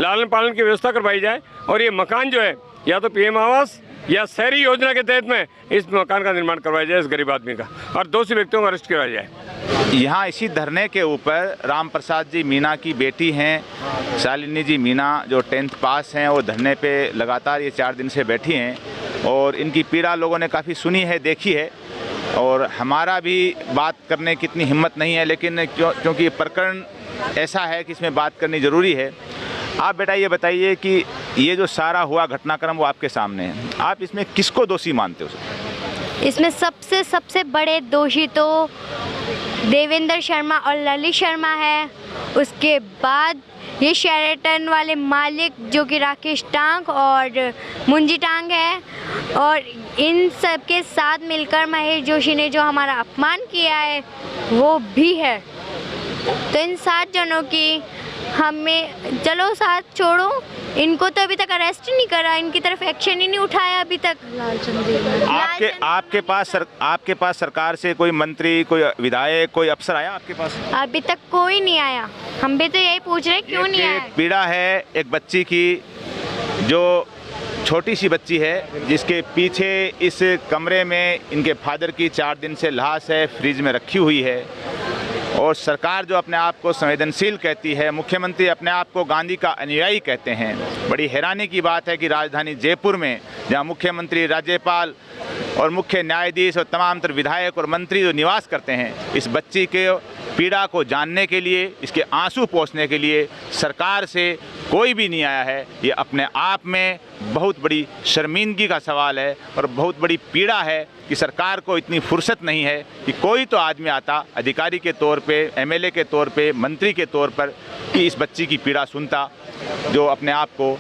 लालन पालन की व्यवस्था करवाई जाए, और ये मकान जो है या तो पीएम आवास या शहरी योजना के तहत में इस मकान का निर्माण करवाया जाए इस गरीब आदमी का, और दोषी व्यक्तियों को अरेस्ट करवाया जाए। यहाँ इसी धरने के ऊपर राम प्रसाद जी मीणा की बेटी हैं शालिनी जी मीणा, जो 10th पास हैं, वो धरने पे लगातार ये 4 दिन से बैठी हैं और इनकी पीड़ा लोगों ने काफ़ी सुनी है, देखी है, और हमारा भी बात करने की इतनी हिम्मत नहीं है, लेकिन क्योंकि प्रकरण ऐसा है कि इसमें बात करनी ज़रूरी है। आप बेटा ये बताइए कि ये जो सारा हुआ घटनाक्रम वो आपके सामने है, आप इसमें किसको दोषी मानते हो? इसमें सबसे बड़े दोषी तो देवेंद्र शर्मा और ललित शर्मा है। उसके बाद ये शेरेटन वाले मालिक जो कि राकेश टांग और मुंजी टांग है, और इन सब के साथ मिलकर महेश जोशी ने जो हमारा अपमान किया है वो भी है। तो इन 7 जनों की हमें, चलो साथ छोड़ो, इनको तो अभी तक अरेस्ट नहीं करा, इनकी तरफ एक्शन ही नहीं उठाया अभी तक। आपके पास सरकार से कोई मंत्री, कोई विधायक, कोई अफसर आया आपके पास? अभी तक कोई नहीं आया। हम भी तो यही पूछ रहे हैं क्यों नहीं आया। पीड़ा है एक बच्ची की, जो छोटी सी बच्ची है, जिसके पीछे इस कमरे में इनके फादर की 4 दिन से लाश है, फ्रिज में रखी हुई है, और सरकार जो अपने आप को संवेदनशील कहती है, मुख्यमंत्री अपने आप को गांधी का अनुयायी कहते हैं। बड़ी हैरानी की बात है कि राजधानी जयपुर में, जहां मुख्यमंत्री, राज्यपाल और मुख्य न्यायाधीश और तमाम तर विधायक और मंत्री जो निवास करते हैं, इस बच्ची के पीड़ा को जानने के लिए, इसके आंसू पोंछने के लिए सरकार से कोई भी नहीं आया है। ये अपने आप में बहुत बड़ी शर्मिंदगी का सवाल है और बहुत बड़ी पीड़ा है कि सरकार को इतनी फुर्सत नहीं है कि कोई तो आदमी आता अधिकारी के तौर पे, एमएलए के तौर पे, मंत्री के तौर पर, कि इस बच्ची की पीड़ा सुनता, जो अपने आप को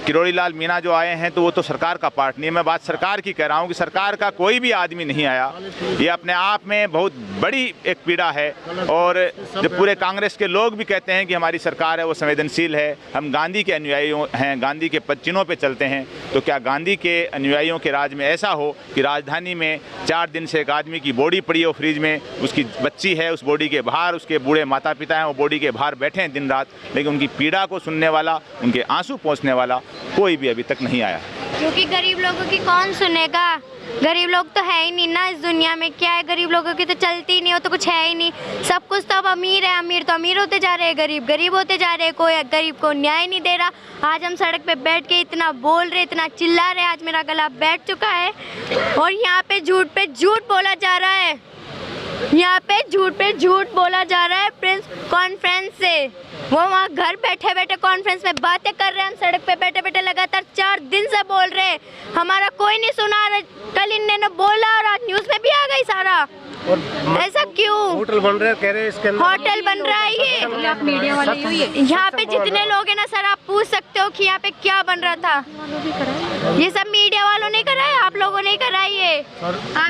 किरोड़ी लाल मीणा जो आए हैं तो वो तो सरकार का पार्ट नहीं है। मैं बात सरकार की कह रहा हूँ कि सरकार का कोई भी आदमी नहीं आया। ये अपने आप में बहुत बड़ी एक पीड़ा है, और जब पूरे कांग्रेस के लोग भी कहते हैं कि हमारी सरकार है वो संवेदनशील है, हम गांधी के अनुयायी हैं, गांधी के पदचिन्हों पे चलते हैं, तो क्या गांधी के अनुयायियों के राज में ऐसा हो कि राजधानी में 4 दिन से एक आदमी की बॉडी पड़ी हो फ्रिज में, उसकी बच्ची है, उस बॉडी के बाहर उसके बूढ़े माता पिता हैं, वो बॉडी के बाहर बैठे हैं दिन रात, लेकिन उनकी पीड़ा को सुनने वाला, उनके आंसू पोंछने वाला कोई भी अभी तक नहीं आया। क्योंकि गरीब लोगों की कौन सुनेगा? गरीब लोग तो है ही नहीं ना इस दुनिया में। क्या है, गरीब लोगों की तो चलती ही नहीं, हो तो कुछ है ही नहीं। सब कुछ तो अब अमीर है, अमीर तो अमीर होते जा रहे हैं, गरीब गरीब होते जा रहे हैं। कोई गरीब को न्याय नहीं दे रहा। आज हम सड़क पे बैठ के इतना बोल रहे, इतना चिल्ला रहे, आज मेरा गला बैठ चुका है, और यहाँ पे झूठ बोला जा रहा है, यहाँ पे झूठ बोला जा रहा है। प्रेस कॉन्फ्रेंस से वो वहाँ घर बैठे बैठे कॉन्फ्रेंस में बातें कर रहे हैं, हम सड़क पे बैठे बैठे लगातार 4 दिन से बोल रहे हैं, हमारा कोई नहीं सुना। कल इन्होंने बोला और आज न्यूज़ में भी आ गई सारा। और ऐसा क्यों? होटल बन रहे हैं, कह रहे हैं इसके अंदर होटल बन रहा है ये। आप मीडिया वाले ही हो, यहाँ पे जितने लोग हैं ना सर, आप पूछ सकते हो कि यहाँ पे क्या बन रहा था। ये सब मीडिया वालों ने करा है, आप लोगों ने करा है ये।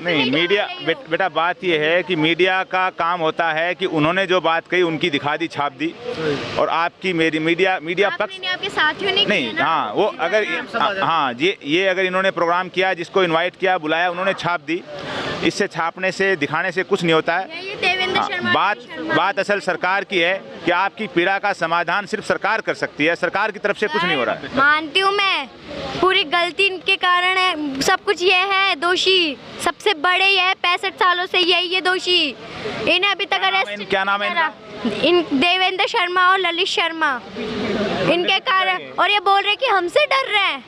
नहीं, मीडिया बेटा बात ये है कि मीडिया का काम होता है कि उन्होंने जो बात कही उनकी दिखा दी, छाप दी, और आपकी मेरी मीडिया पक्ष आपके साथियों ने नहीं। हाँ, वो अगर हाँ ये अगर इन्होंने प्रोग्राम किया, जिसको इनवाइट किया, बुलाया, उन्होंने छाप दी। इससे छापने से, दिखाने से कुछ नहीं होता है। बात असल सरकार की है कि आपकी पीड़ा का समाधान सिर्फ सरकार कर सकती है, सरकार की तरफ से कुछ नहीं हो रहा है। मानती हूँ मैं, पूरी गलती के कारण है सब कुछ। ये है दोषी, सबसे बड़े ये है, 65 सालों से यही है दोषी। इन्हें अभी तक अरेस्ट, क्या नाम है इन देवेंद्र शर्मा और ललित शर्मा, इनके कारण। और ये बोल रहे कि हमसे डर रहे हैं।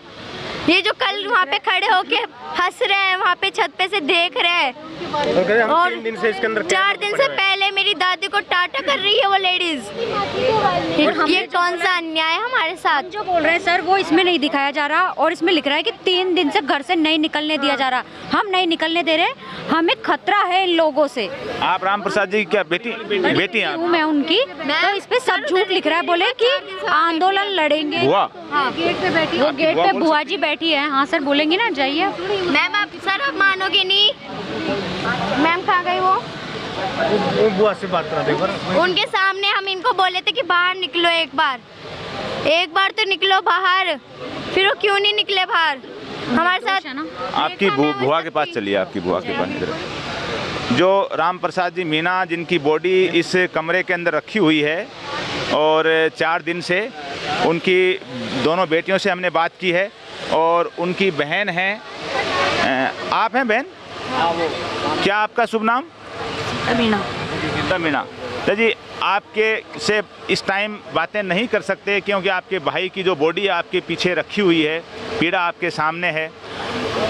ये जो कल वहाँ पे खड़े होके हंस रहे हैं, वहाँ पे छत पे से देख रहे हैं, और 4 दिन से पहले मेरी दादी को टाटा कर रही है वो लेडीज। ये कौन सा अन्याय है हमारे साथ? जो बोल रहे हैं सर वो इसमें नहीं दिखाया जा रहा और इसमें लिख रहा है कि 3 दिन से घर से नहीं निकलने दिया जा रहा। हम नहीं निकलने दे रहे, हमें खतरा है इन लोगों से। आप राम प्रसाद जी की क्या बेटी हैं? मैं उनकी, तो इस पे सब झूठ लिख रहा है। बोले कि आंदोलन लड़ेंगे। बुआ गेट पे बैठी, वो गेट पे बुआ जी बैठी है। हाँ सर बोलेंगी ना, जाइए। मैम आप सर आप मानोगे नहीं। मैम कहाँ गई वो बुआ से बात करा देखो। उनके सामने हम इनको बोले थे कि बाहर निकलो, एक बार तो निकलो बाहर। फिर वो क्यों नहीं निकले बाहर हमारे साथ? आपकी बुआ के पास चलिए, आपकी बुआ के पास इधर। जो राम प्रसाद जी मीणा, जिनकी बॉडी इस कमरे के अंदर रखी हुई है और 4 दिन से उनकी दोनों बेटियों से हमने बात की है और उनकी बहन है। आप हैं बहन? क्या आपका शुभ नाम? मीणा। तो जी आपके से इस टाइम बातें नहीं कर सकते क्योंकि आपके भाई की जो बॉडी आपके पीछे रखी हुई है, पीड़ा आपके सामने है।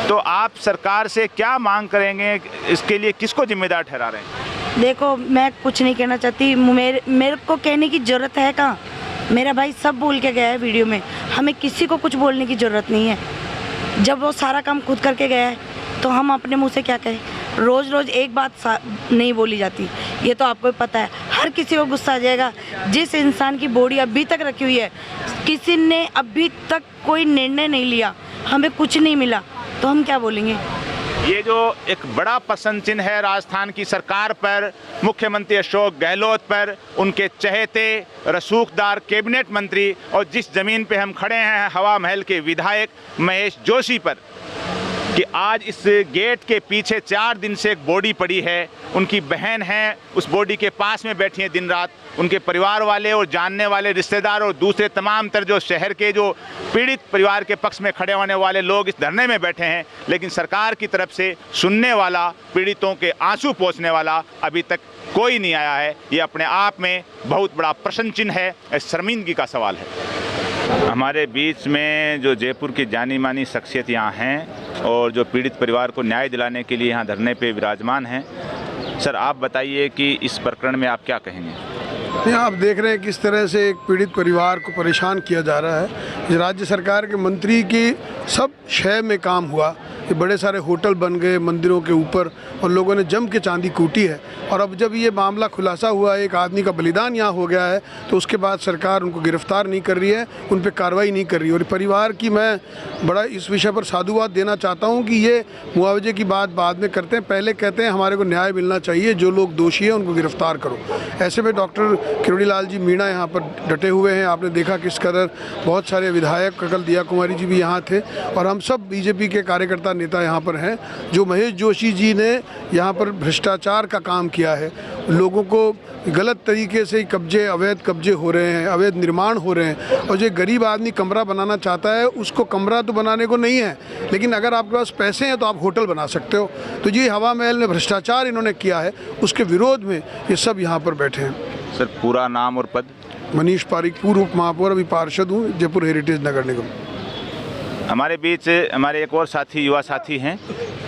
तो आप सरकार से क्या मांग करेंगे, इसके लिए किसको जिम्मेदार ठहरा रहे हैं? देखो मैं कुछ नहीं कहना चाहती, मेरे को कहने की ज़रूरत है कहाँ। मेरा भाई सब बोल के गया है वीडियो में, हमें किसी को कुछ बोलने की ज़रूरत नहीं है। जब वो सारा काम खुद करके गया है तो हम अपने मुंह से क्या कहें? रोज़ रोज़ एक बात नहीं बोली जाती, ये तो आपको पता है। हर किसी को गुस्सा आ जाएगा। जिस इंसान की बॉडी अभी तक रखी हुई है, किसी ने अभी तक कोई निर्णय नहीं लिया, हमें कुछ नहीं मिला, तो हम क्या बोलेंगे? ये जो एक बड़ा प्रश्न चिन्ह है राजस्थान की सरकार पर, मुख्यमंत्री अशोक गहलोत पर, उनके चहेते रसूखदार कैबिनेट मंत्री और जिस जमीन पे हम खड़े हैं हवा महल के विधायक महेश जोशी पर, कि आज इस गेट के पीछे 4 दिन से एक बॉडी पड़ी है। उनकी बहन है, उस बॉडी के पास में बैठी है दिन रात। उनके परिवार वाले और जानने वाले रिश्तेदार और दूसरे तमाम तर जो शहर के जो पीड़ित परिवार के पक्ष में खड़े होने वाले लोग इस धरने में बैठे हैं, लेकिन सरकार की तरफ से सुनने वाला, पीड़ितों के आंसू पोंछने वाला अभी तक कोई नहीं आया है। ये अपने आप में बहुत बड़ा प्रश्न चिन्ह है, शर्मिंदगी का सवाल है। हमारे बीच में जो जयपुर की जानी मानी शख्सियत यहाँ हैं और जो पीड़ित परिवार को न्याय दिलाने के लिए यहाँ धरने पे विराजमान हैं। सर आप बताइए कि इस प्रकरण में आप क्या कहेंगे? आप देख रहे हैं किस तरह से एक पीड़ित परिवार को परेशान किया जा रहा है। राज्य सरकार के मंत्री की सब शय में काम हुआ, ये बड़े सारे होटल बन गए मंदिरों के ऊपर और लोगों ने जम के चांदी कूटी है। और अब जब ये मामला खुलासा हुआ, एक आदमी का बलिदान यहाँ हो गया है, तो उसके बाद सरकार उनको गिरफ्तार नहीं कर रही है, उन पर कार्रवाई नहीं कर रही है। और परिवार की मैं बड़ा इस विषय पर साधुवाद देना चाहता हूँ कि ये मुआवजे की बात बाद में करते हैं, पहले कहते हैं हमारे को न्याय मिलना चाहिए, जो लोग दोषी हैं उनको गिरफ्तार करो। ऐसे में डॉक्टर किरोड़ी लाल जी मीणा यहाँ पर डटे हुए हैं। आपने देखा किस कदर बहुत सारे विधायक, कल दिया कुमारी जी भी यहाँ थे और हम सब बीजेपी के कार्यकर्ता नेता यहाँ पर हैं। जो महेश जोशी जी ने यहाँ पर भ्रष्टाचार का काम किया है, लोगों को गलत तरीके से कब्जे, अवैध कब्जे हो रहे हैं, अवैध निर्माण हो रहे हैं। और जो गरीब आदमी कमरा बनाना चाहता है, उसको कमरा तो बनाने को नहीं है, लेकिन अगर आपके पास पैसे हैं तो आप होटल बना सकते हो। तो ये हवा महल में भ्रष्टाचार इन्होंने किया है, उसके विरोध में ये सब यहाँ पर बैठे हैं। सर पूरा नाम और पद? मनीष पारिक, पूर्व उप महापौर, अभी पार्षद हूँ जयपुर हेरिटेज नगर निगम। हमारे बीच हमारे एक और साथी, युवा साथी हैं,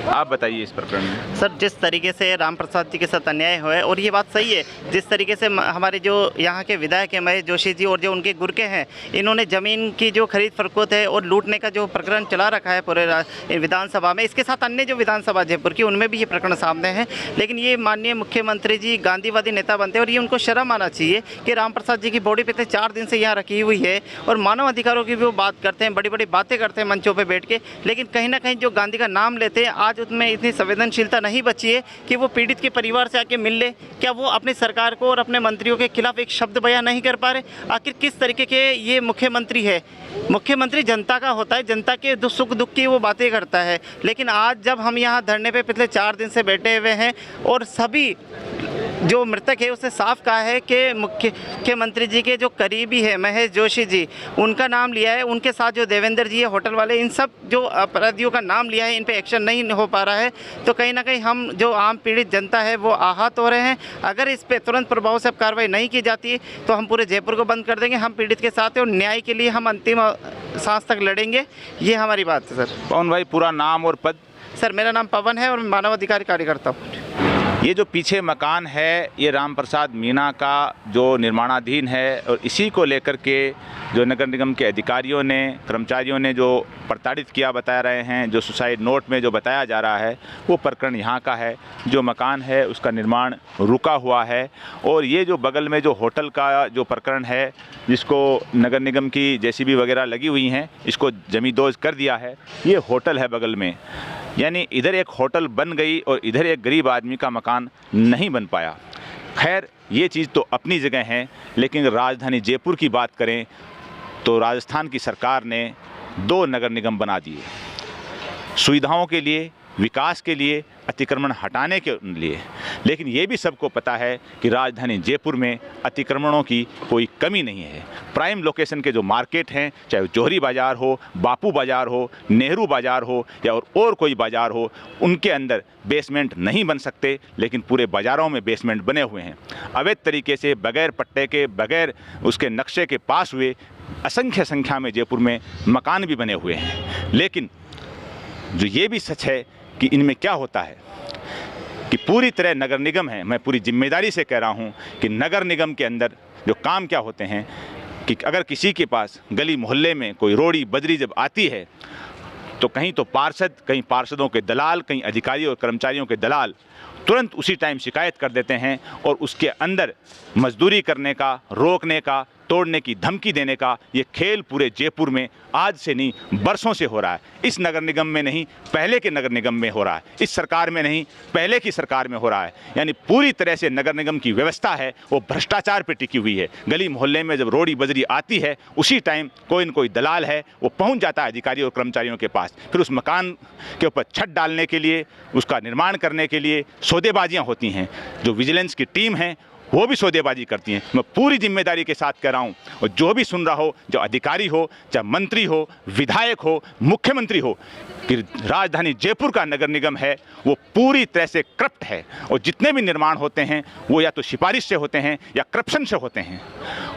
आप बताइए इस प्रकरण में। सर जिस तरीके से राम प्रसाद जी के साथ अन्याय हुआ है, और ये बात सही है, जिस तरीके से हमारे जो यहाँ के विधायक हैं महेश जोशी जी और जो उनके गुरके हैं, इन्होंने ज़मीन की जो खरीद फरोख्त है और लूटने का जो प्रकरण चला रखा है पूरे विधानसभा में, इसके साथ अन्य जो विधानसभा जयपुर की उनमें भी ये प्रकरण सामने है। लेकिन ये माननीय मुख्यमंत्री जी गांधीवादी नेता बनते हैं और ये उनको शर्म आना चाहिए कि राम प्रसाद जी की बॉडी पिछले 4 दिन से यहाँ रखी हुई है और मानव अधिकारों की भी वो बात करते हैं, बड़ी बड़ी बातें करते हैं मंचों पर बैठ के, लेकिन कहीं ना कहीं जो गांधी का नाम लेते हैं, आज उसमें इतनी संवेदनशीलता नहीं बची है कि वो पीड़ित के परिवार से आके मिल ले। क्या वो अपनी सरकार को और अपने मंत्रियों के खिलाफ एक शब्द बयान नहीं कर पा रहे? आखिर किस तरीके के ये मुख्यमंत्री है? मुख्यमंत्री जनता का होता है, जनता के सुख दुख की वो बातें करता है। लेकिन आज जब हम यहाँ धरने पे पिछले 4 दिन से बैठे हुए हैं और सभी जो मृतक है उसने साफ कहा है कि मुख्यमंत्री जी के जो करीबी है महेश जोशी जी, उनका नाम लिया है, उनके साथ जो देवेंद्र जी है होटल वाले, इन सब जो अपराधियों का नाम लिया है, इन पे एक्शन नहीं हो पा रहा है। तो कहीं ना कहीं हम जो आम पीड़ित जनता है वो आहत हो रहे हैं। अगर इस पे तुरंत प्रभाव से कार्रवाई नहीं की जाती तो हम पूरे जयपुर को बंद कर देंगे। हम पीड़ित के साथ हैं और न्याय के लिए हम अंतिम सांस तक लड़ेंगे, ये हमारी बात है। सर पवन भाई पूरा नाम और पद? सर मेरा नाम पवन है और मैं मानवाधिकार कार्यकर्ता हूँ। ये जो पीछे मकान है ये राम प्रसाद मीणा का जो निर्माणाधीन है, और इसी को लेकर के जो नगर निगम के अधिकारियों ने, कर्मचारियों ने जो प्रताड़ित किया बता रहे हैं, जो सुसाइड नोट में जो बताया जा रहा है वो प्रकरण यहाँ का है। जो मकान है उसका निर्माण रुका हुआ है, और ये जो बगल में जो होटल का जो प्रकरण है जिसको नगर निगम की जेसीबी वगैरह लगी हुई हैं, इसको जमींदोज कर दिया है। ये होटल है बगल में, यानी इधर एक होटल बन गई और इधर एक गरीब आदमी का मकान नहीं बन पाया। खैर ये चीज़ तो अपनी जगह है, लेकिन राजधानी जयपुर की बात करें तो राजस्थान की सरकार ने 2 नगर निगम बना दिए, सुविधाओं के लिए, विकास के लिए, अतिक्रमण हटाने के लिए। लेकिन ये भी सबको पता है कि राजधानी जयपुर में अतिक्रमणों की कोई कमी नहीं है। प्राइम लोकेशन के जो मार्केट हैं, चाहे जौहरी बाज़ार हो, बापू बाज़ार हो, नेहरू बाज़ार हो या और कोई बाज़ार हो, उनके अंदर बेसमेंट नहीं बन सकते, लेकिन पूरे बाज़ारों में बेसमेंट बने हुए हैं। अवैध तरीके से, बगैर पट्टे के, बगैर उसके नक्शे के पास हुए असंख्य संख्या में जयपुर में मकान भी बने हुए हैं। लेकिन जो ये भी सच है कि इनमें क्या होता है कि पूरी तरह नगर निगम है, मैं पूरी जिम्मेदारी से कह रहा हूँ कि नगर निगम के अंदर जो काम क्या होते हैं कि अगर किसी के पास गली मोहल्ले में कोई रोड़ी बजरी जब आती है तो कहीं तो पार्षद, कहीं पार्षदों के दलाल, कहीं अधिकारियों और कर्मचारियों के दलाल तुरंत उसी टाइम शिकायत कर देते हैं और उसके अंदर मजदूरी करने का, रोकने का, तोड़ने की धमकी देने का ये खेल पूरे जयपुर में आज से नहीं बरसों से हो रहा है। इस नगर निगम में नहीं, पहले के नगर निगम में हो रहा है। इस सरकार में नहीं, पहले की सरकार में हो रहा है। यानी पूरी तरह से नगर निगम की व्यवस्था है वो भ्रष्टाचार पे टिकी हुई है। गली मोहल्ले में जब रोड़ी बजरी आती है उसी टाइम कोई न कोई दलाल है वो पहुंच जाता है अधिकारियों और कर्मचारियों के पास। फिर उस मकान के ऊपर छत डालने के लिए, उसका निर्माण करने के लिए सौदेबाजियाँ होती हैं। जो विजिलेंस की टीम है वो भी सौदेबाजी करती हैं। मैं पूरी जिम्मेदारी के साथ कह रहा हूँ, और जो भी सुन रहा हो, जो अधिकारी हो, चाहे मंत्री हो, विधायक हो, मुख्यमंत्री हो, कि राजधानी जयपुर का नगर निगम है वो पूरी तरह से करप्ट है। और जितने भी निर्माण होते हैं वो या तो सिफारिश से होते हैं या करप्शन से होते हैं।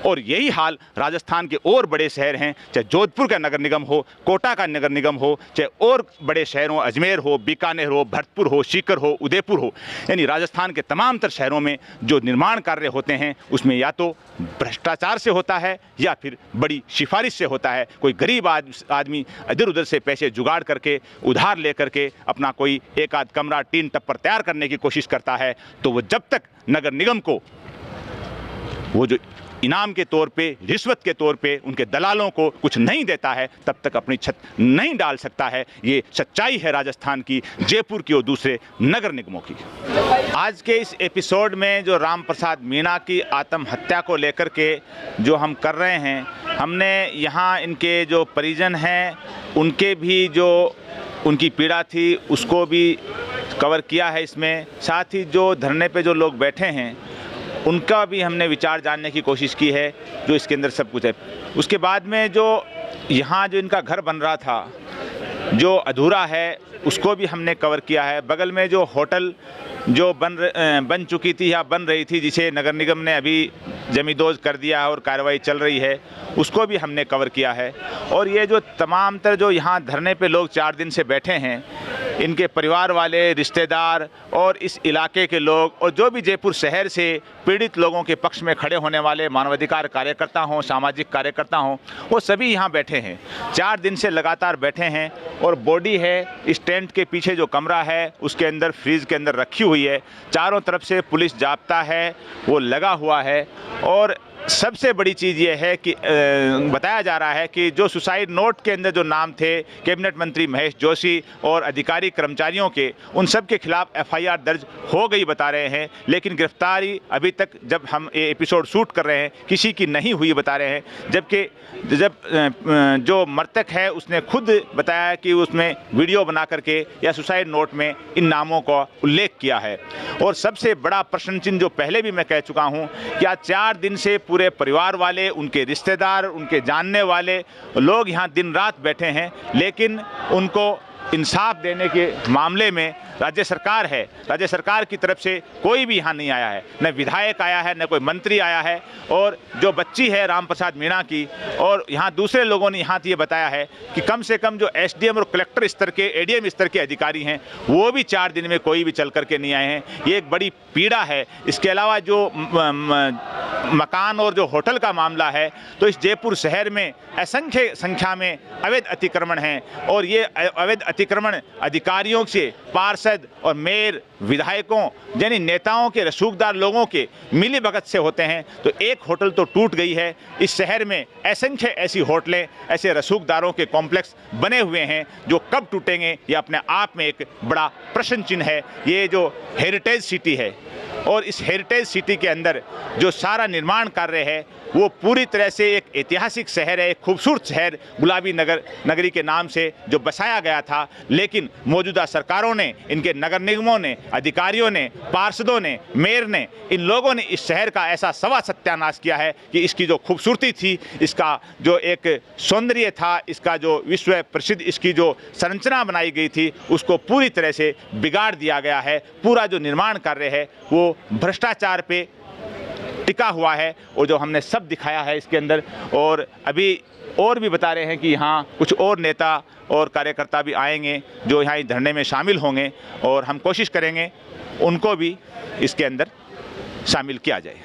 और यही हाल राजस्थान के और बड़े शहर हैं, चाहे जोधपुर का नगर निगम हो, कोटा का नगर निगम हो, चाहे और बड़े शहर हो, अजमेर हो, बीकानेर हो, भरतपुर हो, सीकर हो, उदयपुर हो। यानी राजस्थान के तमाम तर शहरों में जो निर्माण कार्य होते हैं उसमें या तो भ्रष्टाचार से होता है या फिर बड़ी सिफारिश से होता है। कोई गरीब आदमी इधर उधर से पैसे जुगाड़ करके, उधार लेकर के अपना कोई एक आध कमरा टीन टप्पर तैयार करने की कोशिश करता है, तो वो जब तक नगर निगम को वो जो इनाम के तौर पे, रिश्वत के तौर पे उनके दलालों को कुछ नहीं देता है, तब तक अपनी छत नहीं डाल सकता है। ये सच्चाई है राजस्थान की, जयपुर की और दूसरे नगर निगमों की। आज के इस एपिसोड में जो राम प्रसाद मीणा की आत्महत्या को लेकर के जो हम कर रहे हैं, हमने यहाँ इनके जो परिजन हैं उनके भी जो उनकी पीड़ा थी उसको भी कवर किया है इसमें। साथ ही जो धरने पे जो लोग बैठे हैं उनका भी हमने विचार जानने की कोशिश की है, जो इसके अंदर सब कुछ है। उसके बाद में जो यहाँ जो इनका घर बन रहा था जो अधूरा है उसको भी हमने कवर किया है। बगल में जो होटल जो बन चुकी थी या बन रही थी, जिसे नगर निगम ने अभी जमींदोज कर दिया है और कार्रवाई चल रही है, उसको भी हमने कवर किया है। और ये जो तमाम तर जो यहाँ धरने पे लोग 4 दिन से बैठे हैं, इनके परिवार वाले, रिश्तेदार और इस इलाके के लोग और जो भी जयपुर शहर से पीड़ित लोगों के पक्ष में खड़े होने वाले मानवाधिकार कार्यकर्ता हों, सामाजिक कार्यकर्ता हों, वो सभी यहाँ बैठे हैं। 4 दिन से लगातार बैठे हैं। और बॉडी है इस टेंट के पीछे जो कमरा है उसके अंदर फ्रीज के अंदर रखी हुई है। चारों तरफ से पुलिस जाब्ता है वो लगा हुआ है। और सबसे बड़ी चीज़ ये है कि बताया जा रहा है कि जो सुसाइड नोट के अंदर जो नाम थे कैबिनेट मंत्री महेश जोशी और अधिकारी कर्मचारियों के, उन सब के खिलाफ FIR दर्ज हो गई बता रहे हैं, लेकिन गिरफ्तारी अभी तक जब हम ये एपिसोड शूट कर रहे हैं किसी की नहीं हुई बता रहे हैं। जबकि जो मृतक है उसने खुद बताया कि उसमें वीडियो बना करके या सुसाइड नोट में इन नामों का उल्लेख किया है। और सबसे बड़ा प्रश्न चिन्ह जो पहले भी मैं कह चुका हूँ कि आज 4 दिन से पूरे परिवार वाले, उनके रिश्तेदार, उनके जानने वाले लोग यहाँ दिन रात बैठे हैं, लेकिन उनको इंसाफ देने के मामले में राज्य सरकार है। राज्य सरकार की तरफ से कोई भी यहाँ नहीं आया है, न विधायक आया है, न कोई मंत्री आया है। और जो बच्ची है रामप्रसाद मीणा की, और यहाँ दूसरे लोगों ने यहाँ ये बताया है कि कम से कम जो एसडीएम और कलेक्टर स्तर के, एडीएम स्तर के अधिकारी हैं, वो भी 4 दिन में कोई भी चल करके नहीं आए हैं। ये एक बड़ी पीड़ा है। इसके अलावा जो मकान और जो होटल का मामला है, तो इस जयपुर शहर में असंख्य संख्या में अवैध अतिक्रमण हैं, और ये अवैध अतिक्रमण अधिकारियों से, पार्षद और मेयर, विधायकों यानी नेताओं के, रसूखदार लोगों के मिली भगत से होते हैं। तो एक होटल तो टूट गई है। इस शहर में असंख्य ऐसी होटलें, ऐसे रसूखदारों के कॉम्प्लेक्स बने हुए हैं जो कब टूटेंगे, ये अपने आप में एक बड़ा प्रश्न चिन्ह है। ये जो हेरिटेज सिटी है, और इस हेरिटेज सिटी के अंदर जो सारा निर्माण कार्य है वो पूरी तरह से एक ऐतिहासिक शहर है, एक खूबसूरत शहर गुलाबी नगरी के नाम से जो बसाया गया था। लेकिन मौजूदा सरकारों ने, इनके नगर निगमों ने, अधिकारियों ने, पार्षदों ने, मेयर ने, इन लोगों ने इस शहर का ऐसा सवा सत्यानाश किया है कि इसकी जो खूबसूरती थी, इसका जो एक सौंदर्य था, इसका जो विश्व प्रसिद्ध इसकी जो संरचना बनाई गई थी, उसको पूरी तरह से बिगाड़ दिया गया है। पूरा जो निर्माण कार्य है वो भ्रष्टाचार पे टिका हुआ है, और जो हमने सब दिखाया है इसके अंदर। और अभी और भी बता रहे हैं कि यहाँ कुछ और नेता और कार्यकर्ता भी आएंगे जो यहाँ इस धरने में शामिल होंगे, और हम कोशिश करेंगे उनको भी इसके अंदर शामिल किया जाए।